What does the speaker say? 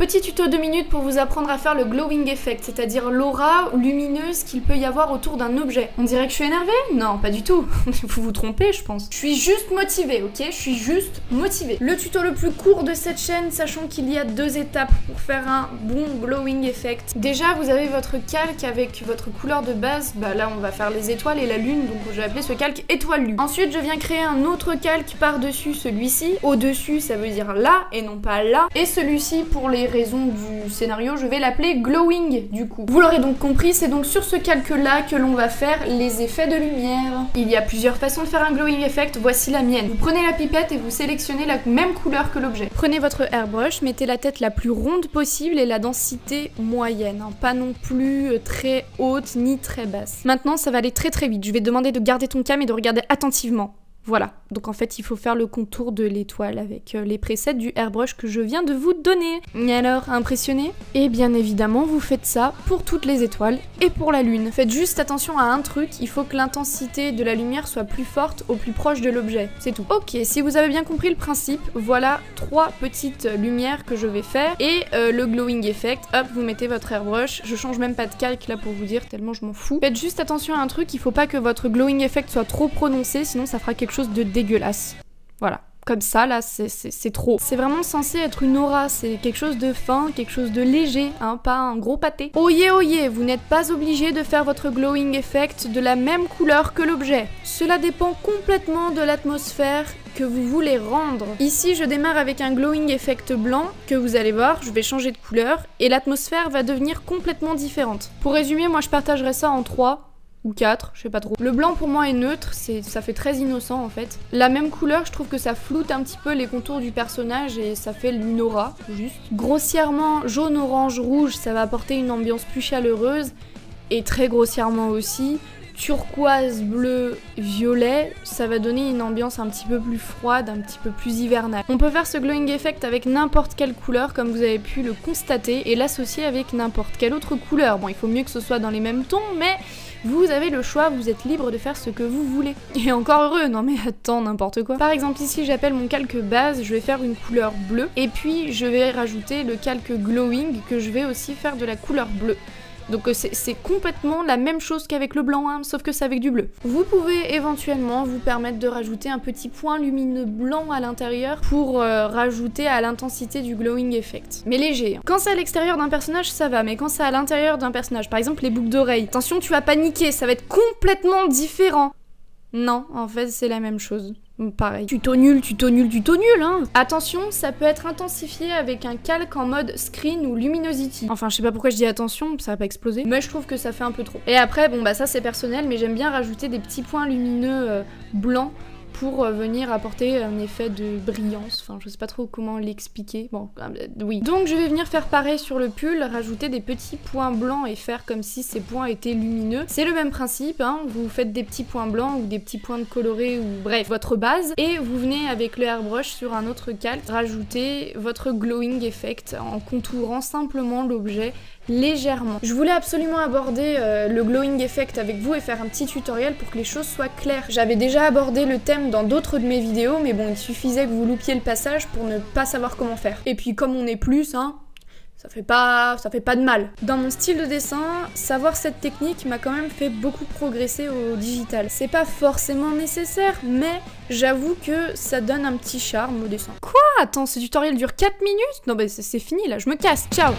Petit tuto 2 minutes pour vous apprendre à faire le glowing effect, c'est-à-dire l'aura lumineuse qu'il peut y avoir autour d'un objet. On dirait que je suis énervée? Non, pas du tout. Vous vous trompez, je pense. Je suis juste motivée, ok? Je suis juste motivée. Le tuto le plus court de cette chaîne, sachant qu'il y a 2 étapes pour faire un bon glowing effect. Déjà, vous avez votre calque avec votre couleur de base. Bah là, on va faire les étoiles et la lune, donc je vais appeler ce calque étoile lune. Ensuite, je viens créer un autre calque par-dessus celui-ci. Au-dessus, ça veut dire là et non pas là. Et celui-ci, pour les raisons du scénario, je vais l'appeler glowing du coup. Vous l'aurez donc compris, c'est donc sur ce calque-là que l'on va faire les effets de lumière. Il y a plusieurs façons de faire un glowing effect, voici la mienne. Vous prenez la pipette et vous sélectionnez la même couleur que l'objet. Prenez votre airbrush, mettez la tête la plus ronde possible et la densité moyenne, hein, pas non plus très haute ni très basse. Maintenant, ça va aller très très vite. Je vais te demander de garder ton cam et de regarder attentivement. Voilà, donc en fait il faut faire le contour de l'étoile avec les presets du airbrush que je viens de vous donner. Et alors, impressionné? Et bien évidemment vous faites ça pour toutes les étoiles et pour la lune. Faites juste attention à un truc, il faut que l'intensité de la lumière soit plus forte au plus proche de l'objet, c'est tout. Ok, si vous avez bien compris le principe, voilà 3 petites lumières que je vais faire et le glowing effect, hop, vous mettez votre airbrush, je change même pas de calque là pour vous dire tellement je m'en fous. Faites juste attention à un truc, il faut pas que votre glowing effect soit trop prononcé, sinon ça fera quelque chose de dégueulasse. Voilà. Comme ça, là, c'est trop. C'est vraiment censé être une aura, c'est quelque chose de fin, quelque chose de léger, hein, pas un gros pâté. Oyez, oyez, vous n'êtes pas obligé de faire votre glowing effect de la même couleur que l'objet. Cela dépend complètement de l'atmosphère que vous voulez rendre. Ici, je démarre avec un glowing effect blanc, que vous allez voir, je vais changer de couleur, et l'atmosphère va devenir complètement différente. Pour résumer, moi je partagerai ça en 3 ou 4, je sais pas trop. Le blanc pour moi est neutre, ça fait très innocent en fait. La même couleur, je trouve que ça floute un petit peu les contours du personnage et ça fait une aura, juste. Grossièrement, jaune, orange, rouge, ça va apporter une ambiance plus chaleureuse. Et très grossièrement aussi, turquoise, bleu, violet, ça va donner une ambiance un petit peu plus froide, un petit peu plus hivernale. On peut faire ce glowing effect avec n'importe quelle couleur, comme vous avez pu le constater, et l'associer avec n'importe quelle autre couleur. Bon, il faut mieux que ce soit dans les mêmes tons, mais vous avez le choix, vous êtes libre de faire ce que vous voulez. Et encore heureux, non mais attends, n'importe quoi. Par exemple ici j'appelle mon calque base, je vais faire une couleur bleue, et puis je vais rajouter le calque glowing que je vais aussi faire de la couleur bleue. Donc c'est complètement la même chose qu'avec le blanc, hein, sauf que c'est avec du bleu. Vous pouvez éventuellement vous permettre de rajouter un petit point lumineux blanc à l'intérieur pour rajouter à l'intensité du glowing effect. Mais léger. Hein. Quand c'est à l'extérieur d'un personnage, ça va, mais quand c'est à l'intérieur d'un personnage, par exemple les boucles d'oreilles, attention, tu vas paniquer, ça va être complètement différent. Non, en fait c'est la même chose. Pareil. Tuto nul, hein. Attention, ça peut être intensifié avec un calque en mode screen ou luminosity. Enfin, je sais pas pourquoi je dis attention, ça va pas exploser. Mais je trouve que ça fait un peu trop. Et après, bon bah ça c'est personnel, mais j'aime bien rajouter des petits points lumineux blancs pour venir apporter un effet de brillance, enfin je sais pas trop comment l'expliquer, bon oui. Donc je vais venir faire pareil sur le pull, rajouter des petits points blancs et faire comme si ces points étaient lumineux. C'est le même principe, hein, vous faites des petits points blancs ou des petits points de coloré ou bref, votre base, et vous venez avec le airbrush sur un autre calque, rajouter votre glowing effect en contourant simplement l'objet légèrement. Je voulais absolument aborder le glowing effect avec vous et faire un petit tutoriel pour que les choses soient claires. J'avais déjà abordé le thème dans d'autres de mes vidéos, mais bon, il suffisait que vous loupiez le passage pour ne pas savoir comment faire. Et puis comme on est plus, hein, ça fait pas de mal. Dans mon style de dessin, savoir cette technique m'a quand même fait beaucoup progresser au digital. C'est pas forcément nécessaire, mais j'avoue que ça donne un petit charme au dessin. Quoi? Attends, ce tutoriel dure 4 minutes? Non bah c'est fini là, je me casse, ciao!